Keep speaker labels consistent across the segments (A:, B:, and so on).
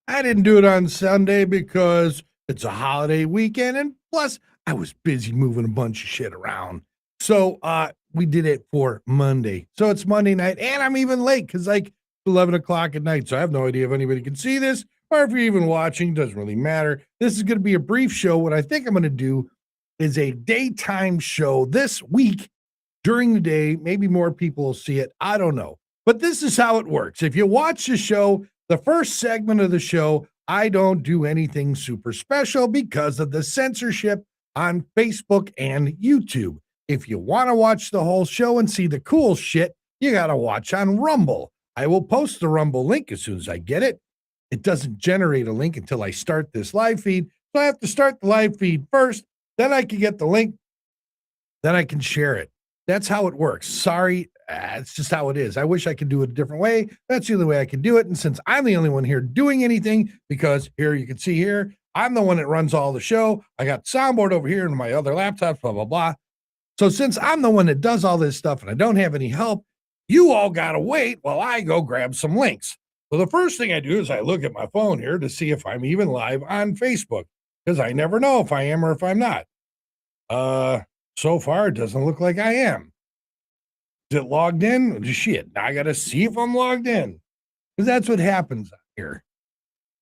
A: I didn't do it on Sunday because it's a holiday weekend, and plus I was busy moving a bunch of shit around. So we did it for Monday. So it's Monday night, and I'm even late because like 11 o'clock at night. So I have no idea if anybody can see this or if you're even watching. Doesn't really matter. This is going to be a brief show. What I think I'm going to do is a daytime show this week during the day. Maybe more people will see it. I don't know. But this is how it works. If you watch the show, the first segment of the show, I don't do anything super special because of the censorship on Facebook and YouTube. If you want to watch the whole show and see the cool shit, you got to watch on Rumble. I will post the Rumble link as soon as I get it. It doesn't generate a link until I start this live feed. So I have to start the live feed first. Then I can get the link. Then I can share it. That's how it works. Sorry, it's just how it is. I wish I could do it a different way. That's the only way I can do it. And since I'm the only one here doing anything, because here you can see here, I'm the one that runs all the show. I got the soundboard over here and my other laptops, blah, blah, blah. So since I'm the one that does all this stuff and I don't have any help, you all got to wait while I go grab some links. So the first thing I do is I look at my phone here to see if I'm even live on Facebook, because I never know if I am or if I'm not. So far, it doesn't look like I am. Is it logged in? Shit, I got to see if I'm logged in, because that's what happens here.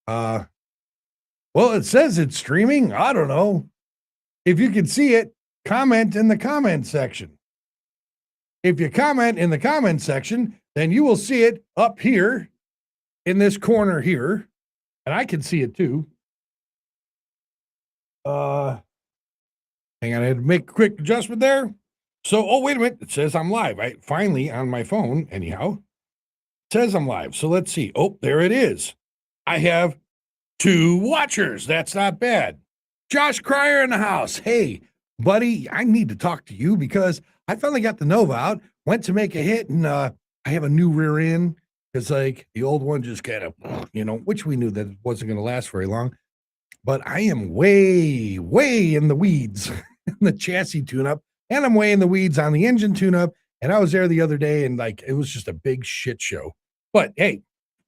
A: Well, it says it's streaming. I don't know. If you can see it, comment in the comment section. If you comment in the comment section, then you will see it up here in this corner here, and I can see it too. Hang on, I had to make a quick adjustment there. So, oh, wait a minute. It says I'm live. I finally on my phone, anyhow, it says I'm live. So let's see. Oh, there it is. I have 2 watchers. That's not bad. Josh Cryer in the house. Hey, buddy, I need to talk to you because I finally got the Nova out, went to make a hit, and I have a new rear end because, like, the old one just kind of, which we knew that it wasn't going to last very long. But I am way, way in the weeds in the chassis tune-up, and I'm way in the weeds on the engine tune-up. And I was there the other day, and like it was just a big shit show. But hey,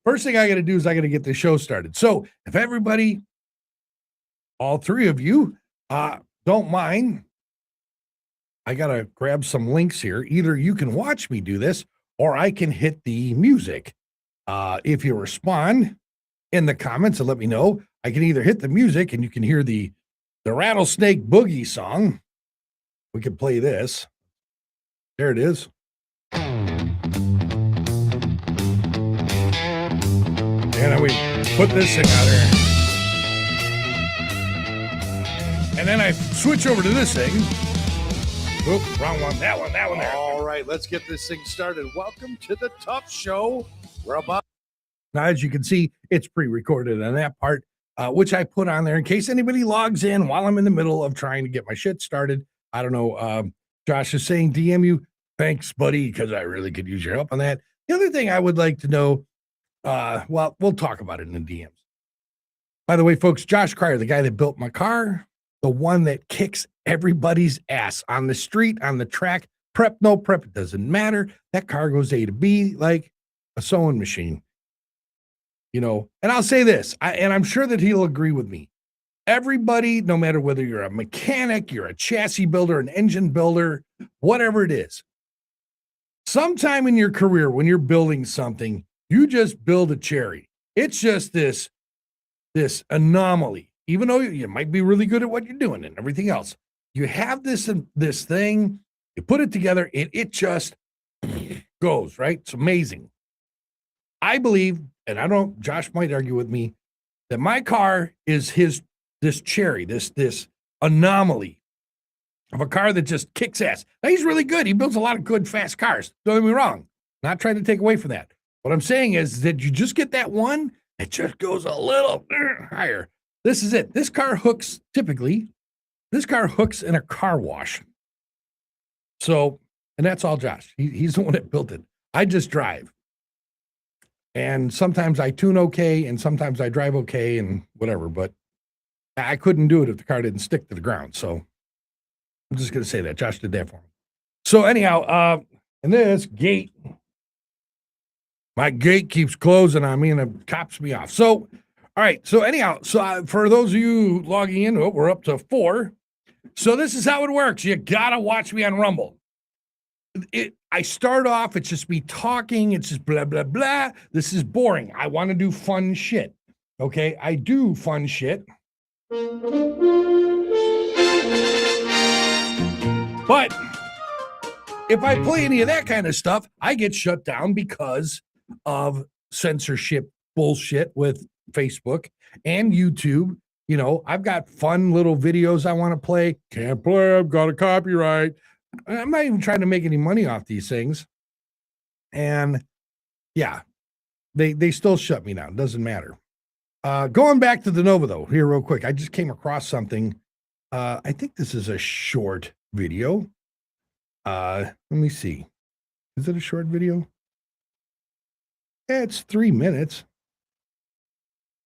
A: first thing I got to do is I got to get the show started. So if everybody, all 3 of you, don't mind, I got to grab some links here. Either you can watch me do this, or I can hit the music. If you respond in the comments and let me know, I can either hit the music and you can hear the Rattlesnake Boogie song. We can play this. There it is. And we put this thing out there. And then I switch over to this thing. Oop, wrong one. That one there. All right, let's get this thing started. Welcome to the Tuff Show. We're about. Now, as you can see, it's pre-recorded on that part, which I put on there in case anybody logs in while I'm in the middle of trying to get my shit started. I don't know. Josh is saying DM you. Thanks, buddy, because I really could use your help on that. The other thing I would like to know, well, we'll talk about it in the DMs. By the way, folks, Josh Cryer, the guy that built my car, the one that kicks everybody's ass on the street, on the track, prep, no prep, it doesn't matter. That car goes A to B like a sewing machine. And I'll say this, and I'm sure that he'll agree with me. Everybody, no matter whether you're a mechanic, you're a chassis builder, an engine builder, whatever it is, sometime in your career when you're building something, you just build a cherry. It's just this anomaly. Even though you might be really good at what you're doing and everything else, you have this thing, you put it together, and it just goes, right? It's amazing. I believe, and Josh might argue with me, that my car is this cherry, this anomaly of a car that just kicks ass. Now, he's really good. He builds a lot of good, fast cars. Don't get me wrong. Not trying to take away from that. What I'm saying is that you just get that one, it just goes a little higher. This is it. This car hooks in a car wash. So, and that's all Josh. He's the one that built it. I just drive. And sometimes I tune okay, and sometimes I drive okay, and whatever. But I couldn't do it if the car didn't stick to the ground. So I'm just going to say that. Josh did that for me. So anyhow, and this gate, my gate keeps closing on me, and it cops me off. So, All right. So anyhow, for those of you logging in, we're up to 4. So this is how it works. You got to watch me on Rumble. I start off, it's just me talking. It's just blah, blah, blah. This is boring. I want to do fun shit. Okay. I do fun shit. But if I play any of that kind of stuff, I get shut down because of censorship bullshit with Facebook and YouTube. You know, I've got fun little videos I want to play. Can't play, I've got a copyright. I'm not even trying to make any money off these things. And yeah, they still shut me down. Doesn't matter. Going back to the Nova, though, here real quick. I just came across something. I think this is a short video. Let me see. Is it a short video? Yeah, it's 3 minutes.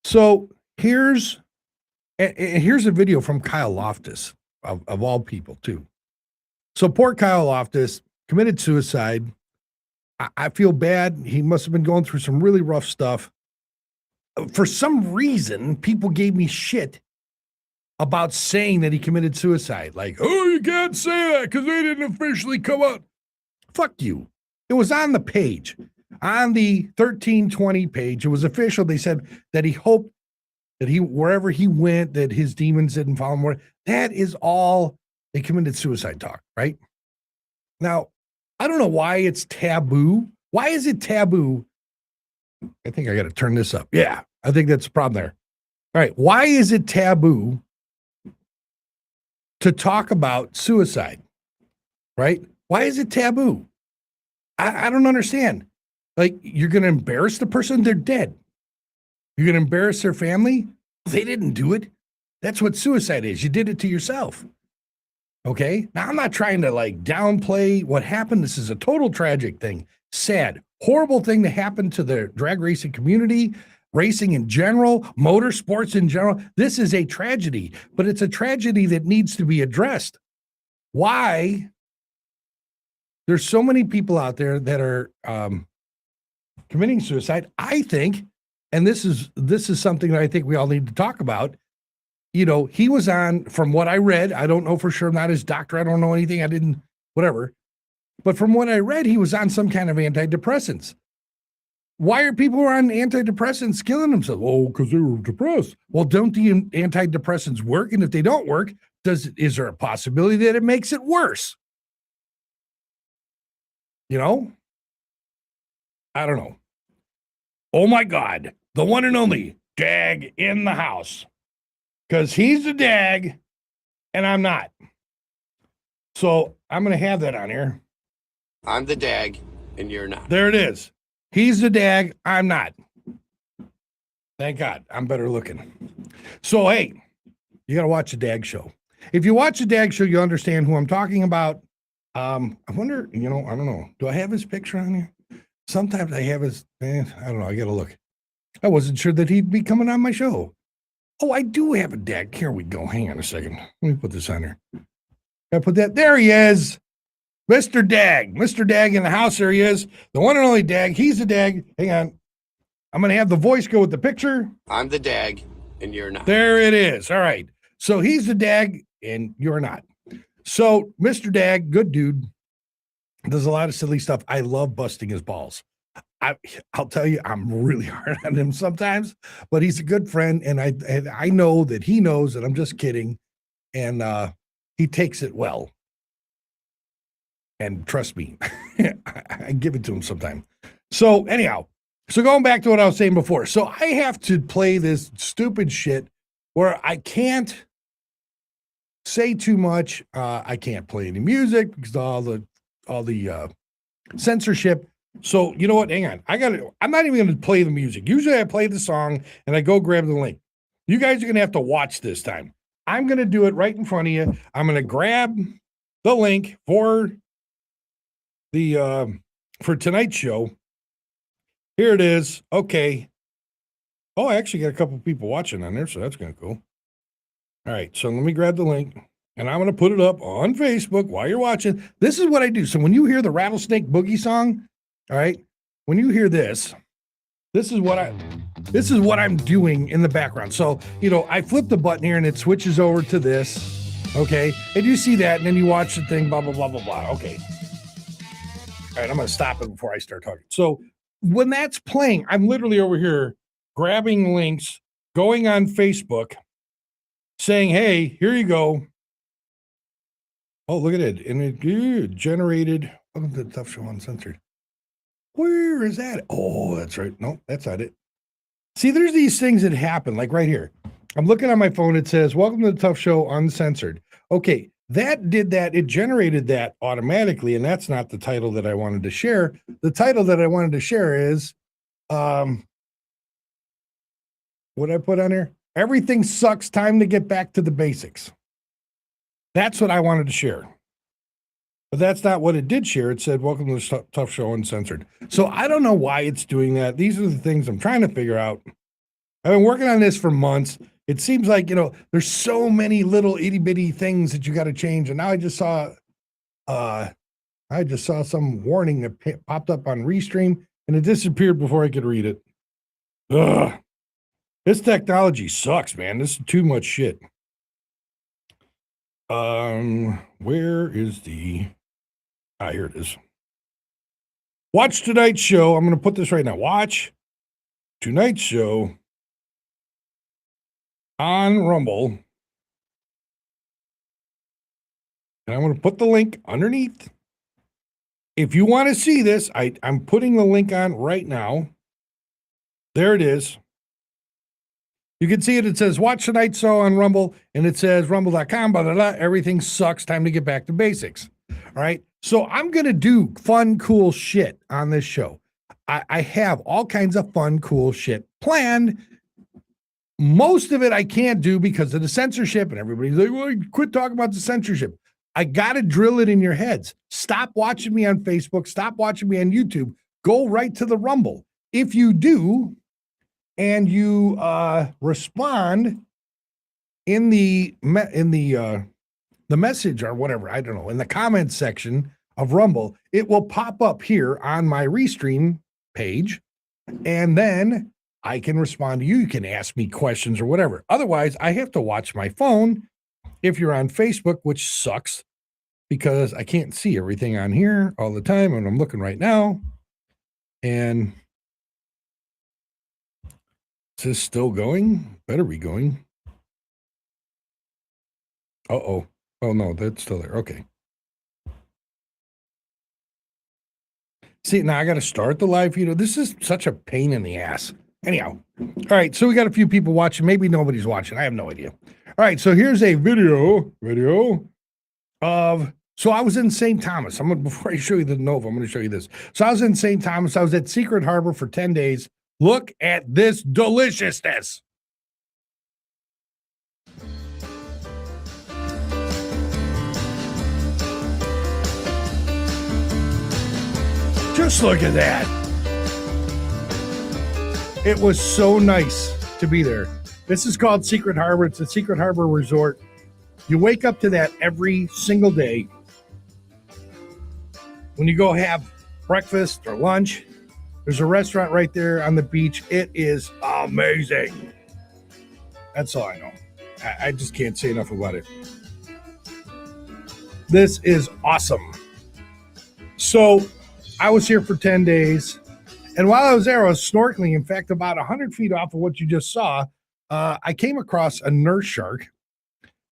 A: So here's a video from Kyle Loftus, of all people, too. So poor Kyle Loftus committed suicide. I feel bad. He must have been going through some really rough stuff. For some reason, people gave me shit about saying that he committed suicide. Like, oh, you can't say that because they didn't officially come out. Fuck you. It was on the page. On the 1320 page, it was official. They said that he hoped that wherever he went, that his demons didn't follow him. That is all they committed suicide talk, right? Now, I don't know why it's taboo. Why is it taboo? I think I got to turn this up. Yeah, I think that's the problem there. All right. Why is it taboo to talk about suicide? Right? Why is it taboo? I don't understand. Like, you're going to embarrass the person? They're dead. You're going to embarrass their family? They didn't do it. That's what suicide is. You did it to yourself. Okay? Now, I'm not trying to like downplay what happened. This is a total tragic thing. Sad, horrible thing to happen to the drag racing community, racing in general, motorsports in general. This is a tragedy, but it's a tragedy that needs to be addressed. Why? There's so many people out there that are committing suicide. I think, and this is something that I think we all need to talk about. You know, he was on, from what I read, I don't know for sure, I'm not his doctor, I don't know anything, whatever. But from what I read, he was on some kind of antidepressants. Why are people on antidepressants killing themselves? Oh, because they were depressed. Well, don't the antidepressants work? And if they don't work, is there a possibility that it makes it worse? You know? I don't know. Oh my God, the one and only Dag in the house. Because he's the Dag and I'm not. So I'm going to have that on here.
B: I'm the Dag and you're not.
A: There it is. He's the Dag, I'm not. Thank God, I'm better looking. So, hey, you got to watch the Dag show. If you watch the Dag show, you understand who I'm talking about. I wonder, I don't know. Do I have his picture on here? Sometimes I have his, I don't know. I got to look. I wasn't sure that he'd be coming on my show. Oh, I do have a Dag. Here we go. Hang on a second. Let me put this on here. I put that. There he is. Mr. Dag. Mr. Dag in the house. There he is. The one and only Dag. He's the Dag. Hang on. I'm going to have the voice go with the picture.
B: I'm the Dag and you're not.
A: There it is. All right. So he's the Dag and you're not. So Mr. Dag, good dude, does a lot of silly stuff. I love busting his balls. I'll tell you, I'm really hard on him sometimes, but he's a good friend. And I know that he knows that I'm just kidding. And he takes it well. And trust me, I give it to him sometime. So anyhow, going back to what I was saying before. So I have to play this stupid shit where I can't say too much. I can't play any music because of all the censorship. So you know what? Hang on. I'm not even going to play the music. Usually I play the song and I go grab the link. You guys are going to have to watch this time. I'm going to do it right in front of you. I'm going to grab the link for for tonight's show. Here it is. Okay. Oh, I actually got a couple people watching on there, so that's kind of cool. All right, so let me grab the link, and I'm going to put it up on Facebook while you're watching. This is what I do. So when you hear the Rattlesnake Boogie song, all right, when you hear this is what This is what I'm doing in the background. So, I flip the button here and it switches over to this. Okay. And you see that, and then you watch the thing, blah, blah, blah, blah, blah. Okay. All right. I'm going to stop it before I start talking. So when that's playing, I'm literally over here grabbing links, going on Facebook, saying, hey, here you go. Oh, look at it. And it generated. Welcome to the Tuff Show Uncensored. Where is that? Oh, that's right. No, that's not it. See, there's these things that happen, like right here. I'm looking on my phone. It says, welcome to the Tuff Show Uncensored. Okay, that did that. It generated that automatically, and that's not the title that I wanted to share. The title that I wanted to share is, what I put on here? Everything sucks. Time to get back to the basics. That's what I wanted to share. But that's not what it did share. It said, welcome to the Tuff Show Uncensored. So I don't know why it's doing that. These are the things I'm trying to figure out. I've been working on this for months. It seems like, there's so many little itty bitty things that you got to change. And now I just saw some warning that popped up on Restream and it disappeared before I could read it. Ugh. This technology sucks, man. This is too much shit. Where is the... here it is. Watch tonight's show. I'm going to put this right now. Watch tonight's show on Rumble. And I'm going to put the link underneath. If you want to see this, I'm putting the link on right now. There it is. You can see it. It says, watch tonight's show on Rumble. And it says, rumble.com, blah, blah, blah. Everything sucks. Time to get back to basics. All right. So I'm going to do fun, cool shit on this show. I have all kinds of fun, cool shit planned. Most of it I can't do because of the censorship, and everybody's like, well, quit talking about the censorship. I got to drill it in your heads. Stop watching me on Facebook. Stop watching me on YouTube. Go right to the Rumble. If you do, and you respond in the message or whatever, I don't know, in the comments section of Rumble, it will pop up here on my Restream page, and then I can respond to you. You can ask me questions or whatever. Otherwise, I have to watch my phone if you're on Facebook, which sucks because I can't see everything on here all the time, and I'm looking right now. And is this still going? Better be going. Uh-oh. Oh, no, that's still there. Okay. See, now I got to start the live feed. This is such a pain in the ass. Anyhow. All right, so we got a few people watching. Maybe nobody's watching. I have no idea. All right, so here's a video of, so I was in St. Thomas. Before I show you the Nova, I'm going to show you this. So I was in St. Thomas. I was at Secret Harbor for 10 days. Look at this deliciousness. Just look at that. It was so nice to be there. This is called Secret Harbor. It's a Secret Harbor resort. You wake up to that every single day. When you go have breakfast or lunch, there's a restaurant right there on the beach. It is amazing. That's all I know. I just can't say enough about it. This is awesome. So I was here for 10 days. And while I was there, I was snorkeling. In fact, about 100 feet off of what you just saw, I came across a nurse shark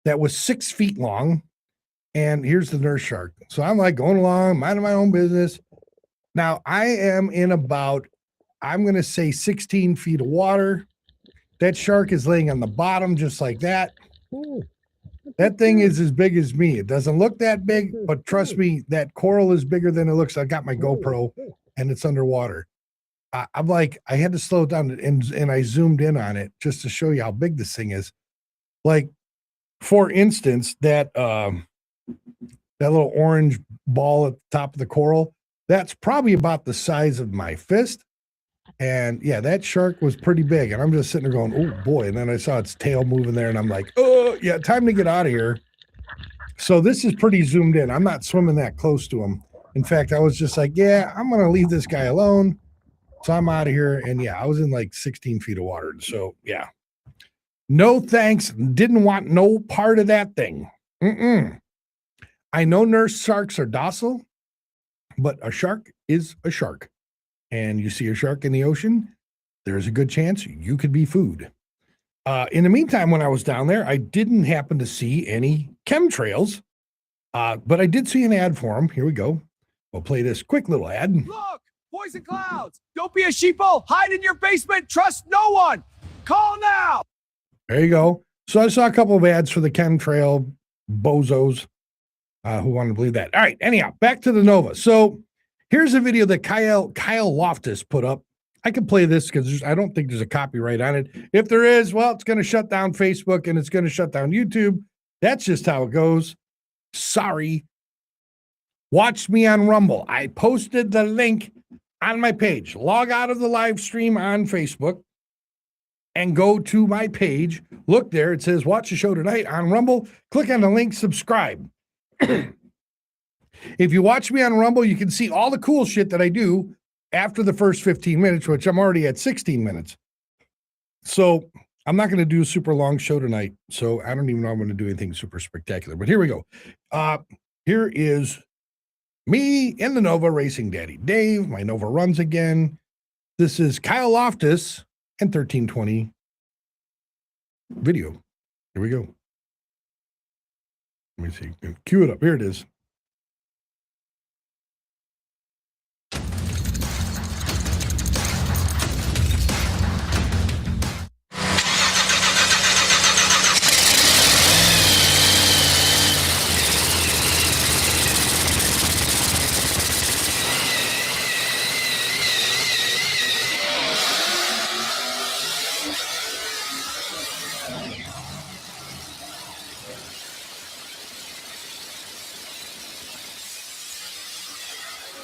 A: that was 6 feet long. And here's the nurse shark. So I'm like going along, minding my own business. Now I am in about, I'm going to say 16 feet of water. That shark is laying on the bottom just like that. That thing is as big as me. It doesn't look that big, but trust me, that coral is bigger than it looks. I got my GoPro and it's underwater. I'm like, I had to slow it down and I zoomed in on it just to show you how big this thing is. Like, for instance, that little orange ball at the top of the coral, that's probably about the size of my fist. And yeah, that shark was pretty big. And I'm just sitting there going, oh boy. And then I saw its tail moving there and I'm like, oh yeah, time to get out of here. So this is pretty zoomed in. I'm not swimming that close to him. In fact, I was just like, yeah, I'm going to leave this guy alone. So I'm out of here. And yeah, I was in like 16 feet of water. So yeah, no thanks. Didn't want no part of that thing. I know nurse sharks are docile, but a shark is a shark. And you see a shark in the ocean, there's a good chance you could be food. In the meantime, when I was down there, I didn't happen to see any chemtrails, but I did see an ad for them. Here we go. We'll play this quick little ad.
C: Look, poison clouds. Don't be a sheeple. Hide in your basement. Trust no one. Call now.
A: There you go. So I saw a couple of ads for the chemtrail bozos who want to believe that. All right. Anyhow, back to the Nova. So here's a video that Kyle Loftus put up. I can play this because I don't think there's a copyright on it. If there is, well, it's going to shut down Facebook and it's going to shut down YouTube. That's just how it goes. Sorry. Watch me on Rumble. I posted the link on my page. Log out of the live stream on Facebook and go to my page. Look there. It says watch the show tonight on Rumble. Click on the link, subscribe. If you watch me on Rumble, you can see all the cool shit that I do after the first 15 minutes, which I'm already at 16 minutes. So I'm not going to do a super long show tonight. So I don't even know I'm going to do anything super spectacular. But here we go. Here is me in the Nova racing Daddy Dave. My Nova runs again. This is Kyle Loftus and 1320 video. Here we go. Let me see. Cue it up. Here it is.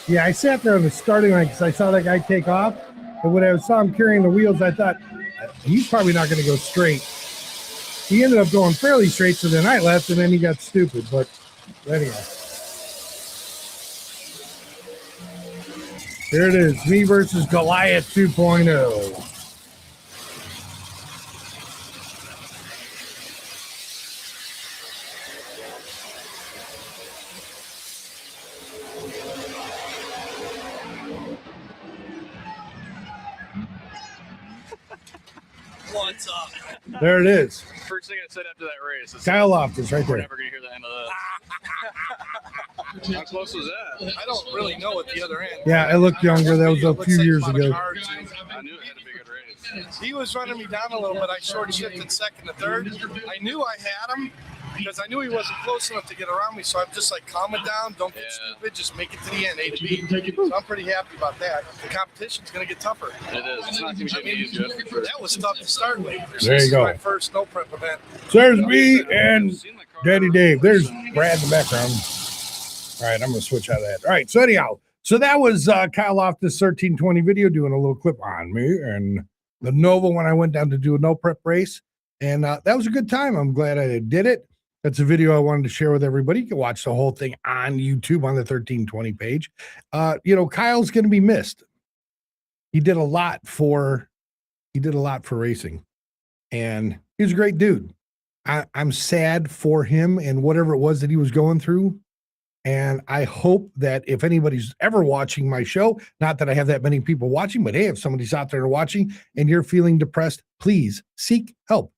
A: Yeah, I sat there on the starting line because I saw that guy take off. And when I saw him carrying the wheels, I thought, he's probably not going to go straight. He ended up going fairly straight, so then I left, and then he got stupid. But anyhow. Here it is, me versus Goliath 2.0.
C: What's up?
A: There it is.
D: First thing I said after that race is
A: Kyle Loftus right
D: we're
A: there.
D: never going to hear the end of this. How close was that?
E: I don't really know at the other end.
A: Yeah, I looked younger. That was a few years ago.
D: I knew it had to be a good race.
E: He was running me down a little bit. I short shifted second to third. I knew I had him because I knew he wasn't close enough to get around me. So I'm just like, calm it down. Don't get stupid. Just make it to the end, A to B. So I'm pretty happy about that. The competition's going to get tougher.
D: It is. It's not going to be easier.
E: That was tough to start with.
A: There you go.
E: My first no prep event.
A: So there's me and Daddy Dave. There's Brad in the background. All right, I'm going to switch out of that. All right, so anyhow, so that was Kyle Loftus 1320 video doing a little clip on me and the Nova when I went down to do a no prep race. And that was a good time. I'm glad I did it. That's a video I wanted to share with everybody. You can watch the whole thing on YouTube on the 1320 page. Kyle's going to be missed. He did a lot for racing, and he's a great dude. I'm sad for him and whatever it was that he was going through. And I hope that if anybody's ever watching my show, not that I have that many people watching, but hey, if somebody's out there watching and you're feeling depressed, please seek help.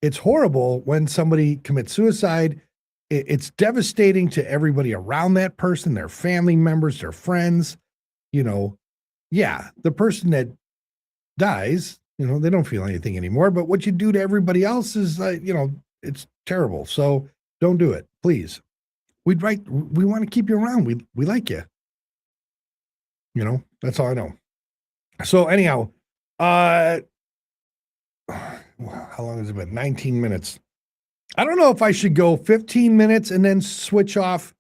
A: It's horrible when somebody commits suicide. It's devastating to everybody around that person, their family members, their friends. The person that dies, they don't feel anything anymore. But what you do to everybody else is, it's terrible. So don't do it, please. We want to keep you around. We like you. That's all I know. So anyhow, how long has it been? 19 minutes. I don't know if I should go 15 minutes and then switch off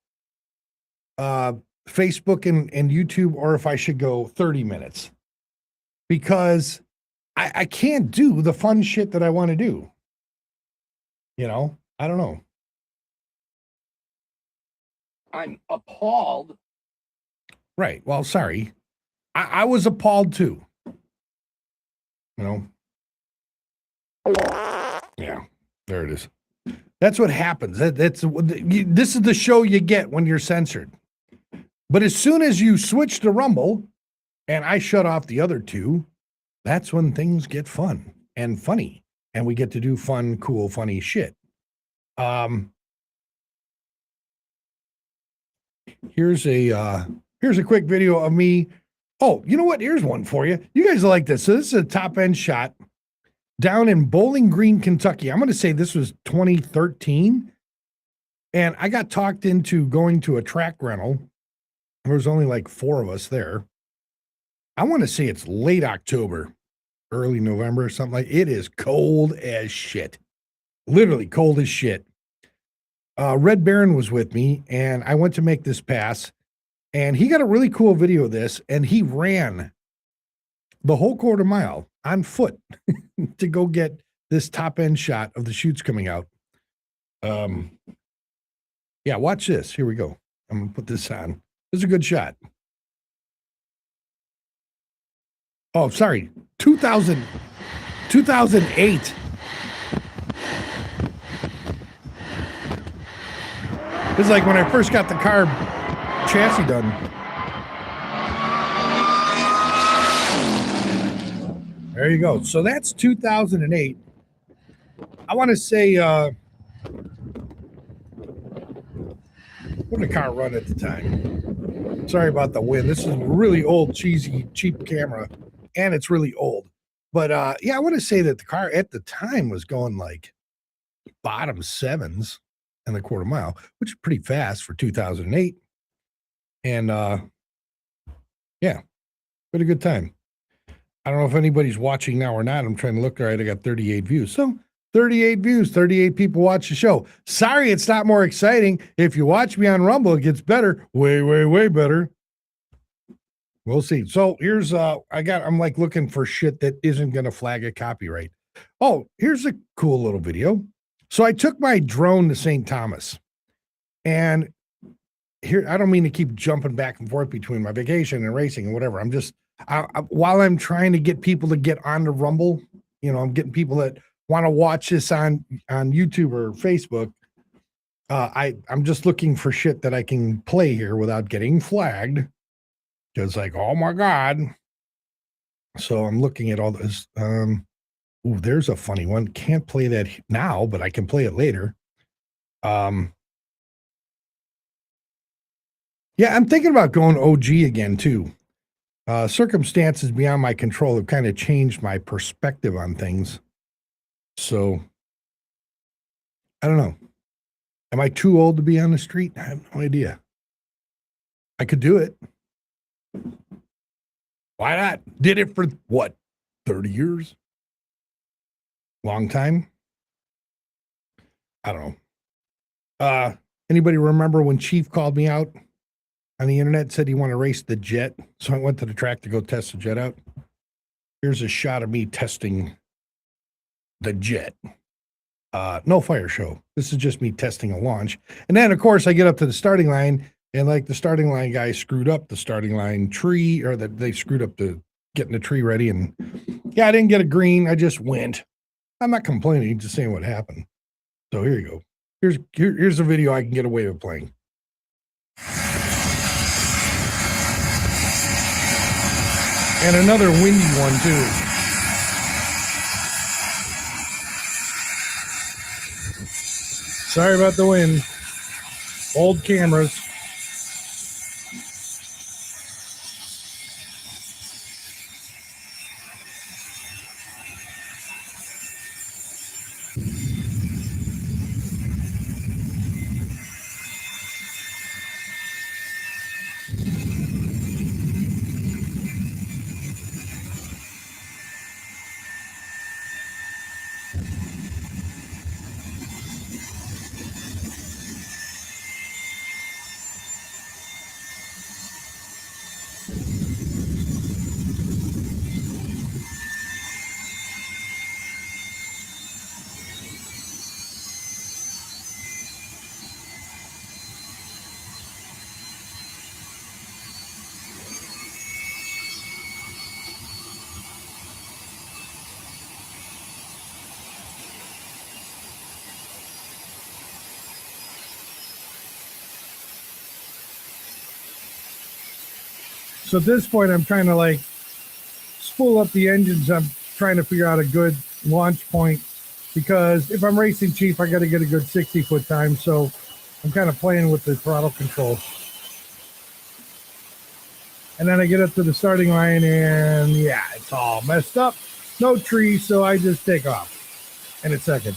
A: Facebook and YouTube, or if I should go 30 minutes, because I can't do the fun shit that I want to do. I don't know.
B: I'm appalled.
A: Right. Well, sorry. I was appalled too. You know? Yeah, there it is. That's what happens. This is the show you get when you're censored. But as soon as you switch to Rumble and I shut off the other two, that's when things get fun and funny. And we get to do fun, cool, funny shit. Here's a quick video of me. Oh, you know what? Here's one for you. You guys like this. So this is a top end shot down in Bowling Green, Kentucky. I'm going to say this was 2013. And I got talked into going to a track rental. There was only like 4 of us there. I want to say it's late October, early November or something like. It is cold as shit. Literally cold as shit. Red Baron was with me, and I went to make this pass, and he got a really cool video of this, and he ran the whole quarter mile on foot to go get this top end shot of the chutes coming out. Yeah, watch this. Here we go. I'm gonna put this on. This is a good shot. Oh, sorry. 2008. This is like when I first got the car chassis done. There you go. So that's 2008. I want to say, what did the car run at the time? Sorry about the wind. This is a really old, cheesy, cheap camera, and it's really old. But yeah, I want to say that the car at the time was going like bottom 7s in the quarter mile, which is pretty fast for 2008. And yeah, had a good time. I don't know if anybody's watching now or not. I'm trying to look. All right, I got 38 views. So 38 views, 38 people watch the show. Sorry, it's not more exciting. If you watch me on Rumble, it gets better. Way, way, way better. We'll see. So here's I'm like looking for shit that isn't going to flag a copyright. Oh, here's a cool little video. So I took my drone to St. Thomas, and here, I don't mean to keep jumping back and forth between my vacation and racing and whatever. I'm just, while I'm trying to get people to get on the Rumble, you know, I'm getting people that want to watch this on YouTube or Facebook. I'm just looking for shit that I can play here without getting flagged. Because like, oh my God. So I'm looking at all this. Ooh, there's a funny one. Can't play that now, but I can play it later. Yeah, I'm thinking about going OG again too. Circumstances beyond my control have kind of changed my perspective on things. So I don't know. Am I too old to be on the street? I have no idea. I could do it. Why not? Did it for what? 30 years? Long time? I don't know. Anybody remember when Chief called me out on the internet, said he wanted to race the jet? So I went to the track to go test the jet out. Here's a shot of me testing the jet. No fire show. This is just me testing a launch. And then, of course, I get up to the starting line, and like the starting line guy screwed up the starting line tree, or that they screwed up the getting the tree ready. And yeah, I didn't get a green. I just went. I'm not complaining, just saying what happened. So here you go. Here's a video I can get away with playing. And another windy one too. Sorry about the wind. Old cameras. So at this point, I'm trying to like spool up the engines. I'm trying to figure out a good launch point because if I'm racing cheap, I got to get a good 60-foot time. So I'm kind of playing with the throttle control. And then I get up to the starting line and yeah, it's all messed up. No tree, so I just take off in a second.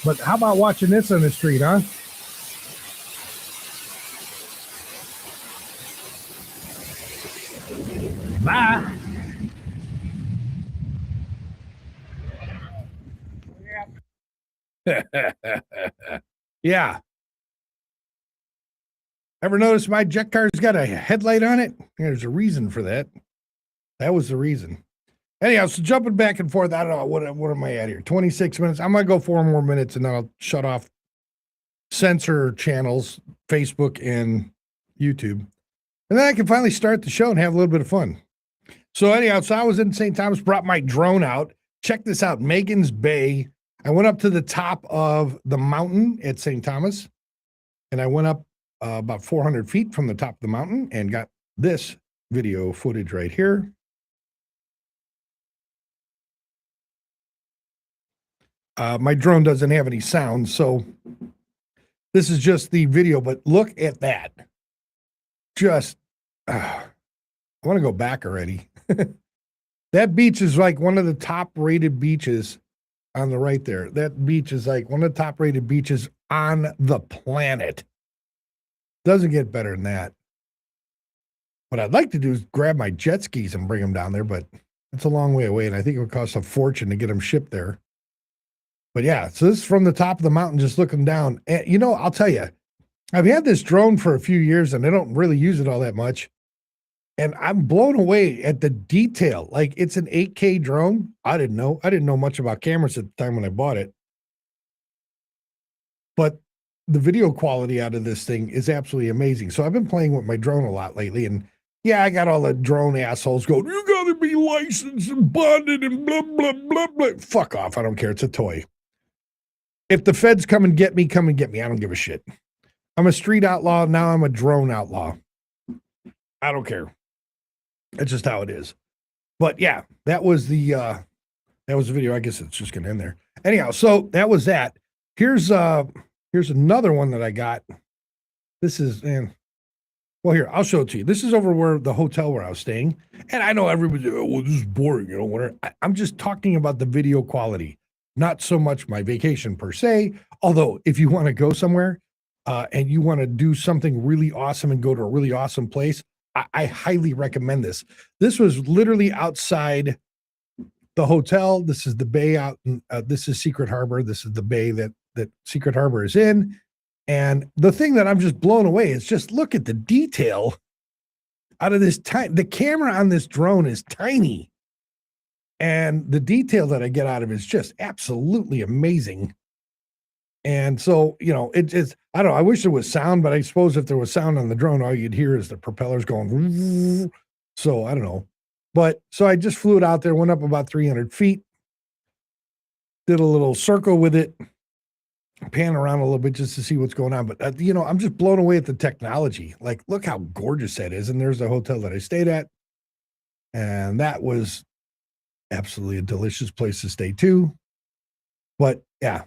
A: But how about watching this on the street, huh? Bye. Yeah. Ever notice my jet car's got a headlight on it? There's a reason for that. That was the reason. Anyhow, so jumping back and forth, I don't know, what am I at here? 26 minutes. I'm going to go 4 more minutes and then I'll shut off censor channels, Facebook and YouTube. And then I can finally start the show and have a little bit of fun. So anyhow, so I was in St. Thomas, brought my drone out. Check this out, Megan's Bay. I went up to the top of the mountain at St. Thomas, and I went up about 400 feet from the top of the mountain and got this video footage right here. My drone doesn't have any sound, so this is just the video, but look at that. Just, I want to go back already. That beach is like one of the top rated beaches on the right there. That beach is like one of the top rated beaches on the planet. Doesn't get better than that. What I'd like to do is grab my jet skis and bring them down there, but it's a long way away, and I think it would cost a fortune to get them shipped there. But yeah, so this is from the top of the mountain, just looking down. And, you know, I'll tell you, I've had this drone for a few years, and I don't really use it all that much. And I'm blown away at the detail. Like, it's an 8K drone. I didn't know much about cameras at the time when I bought it. But the video quality out of this thing is absolutely amazing. So I've been playing with my drone a lot lately. And yeah, I got all the drone assholes going, you got to be licensed and bonded and blah, blah, blah, blah. Fuck off. I don't care. It's a toy. If the feds come and get me, come and get me. I don't give a shit. I'm a street outlaw. Now I'm a drone outlaw. I don't care. That's just how it is. But yeah, that was the video. I guess it's just gonna end there. Anyhow, so that was that. Here's another one that I got. This is, well, here, I'll show it to you. This is over where the hotel where I was staying. And I know everybody, oh, well, this is boring, you know, whatever. I'm just talking about the video quality, not so much my vacation per se. Although if you want to go somewhere and you want to do something really awesome and go to a really awesome place, I highly recommend this. This was literally outside the hotel. This is the bay out. This is Secret Harbor. This is the bay that Secret Harbor is in. And the thing that I'm just blown away is just look at the detail out of this. The camera on this drone is tiny. And the detail that I get out of it is just absolutely amazing. And so, you know, it's, I don't know, I wish there was sound, but I suppose if there was sound on the drone, all you'd hear is the propellers going. So I don't know. But so I just flew it out there, went up about 300 feet, did a little circle with it, pan around a little bit just to see what's going on. But, you know, I'm just blown away at the technology. Like, look how gorgeous that is. And there's the hotel that I stayed at. And that was absolutely a delicious place to stay too. But yeah.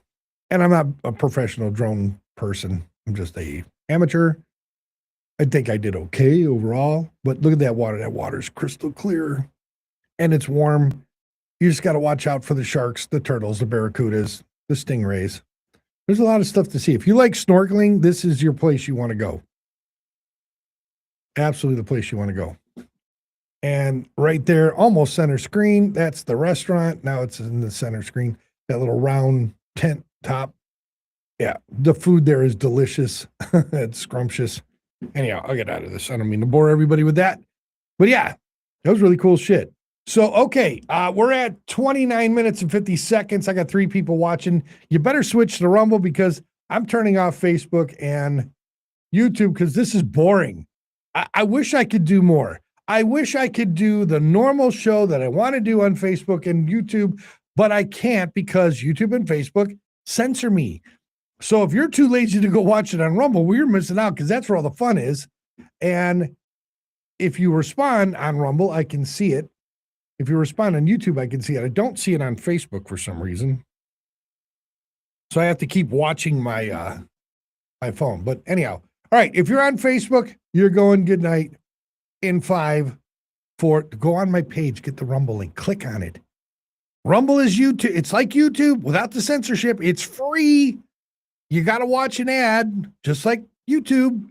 A: And I'm not a professional drone person. I'm just a amateur. I think I did okay overall, but look at that water. That water's crystal clear and it's warm. You just got to watch out for the sharks, the turtles, the barracudas, the stingrays. There's a lot of stuff to see. If you like snorkeling, this is your place you want to go. Absolutely the place you want to go. And right there, almost center screen, that's the restaurant. Now it's in the center screen, that little round tent top. Yeah, the food there is delicious. It's scrumptious. Anyhow, I'll get out of this. I don't mean to bore everybody with that. But yeah, that was really cool shit. So, okay, we're at 29 minutes and 50 seconds. I got 3 people watching. You better switch to Rumble because I'm turning off Facebook and YouTube because this is boring. I wish I could do more. I wish I could do the normal show that I want to do on Facebook and YouTube, but I can't because YouTube and Facebook censor me. So if you're too lazy to go watch it on Rumble, well, you're missing out because that's where all the fun is. And if you respond on Rumble, I can see it. If you respond on YouTube, I can see it. I don't see it on Facebook for some reason. So I have to keep watching my my phone. But anyhow, all right. If you're on Facebook, you're going good night in 5, 4. Go on my page, get the Rumble link, click on it. Rumble is YouTube. It's like YouTube without the censorship. It's free. You got to watch an ad, just like YouTube.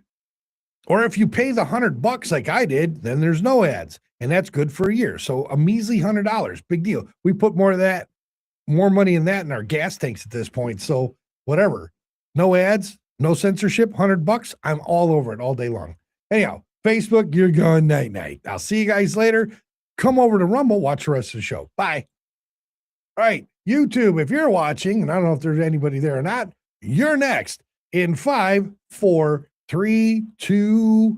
A: Or if you pay the $100 like I did, then there's no ads. And that's good for a year. So a measly $100, big deal. We put more money in that in our gas tanks at this point. So whatever. No ads, no censorship, $100. I'm all over it all day long. Anyhow, Facebook, you're going night. I'll see you guys later. Come over to Rumble, watch the rest of the show. Bye. All right, YouTube, if you're watching, and I don't know if there's anybody there or not, you're next in 5, 4, 3, 2,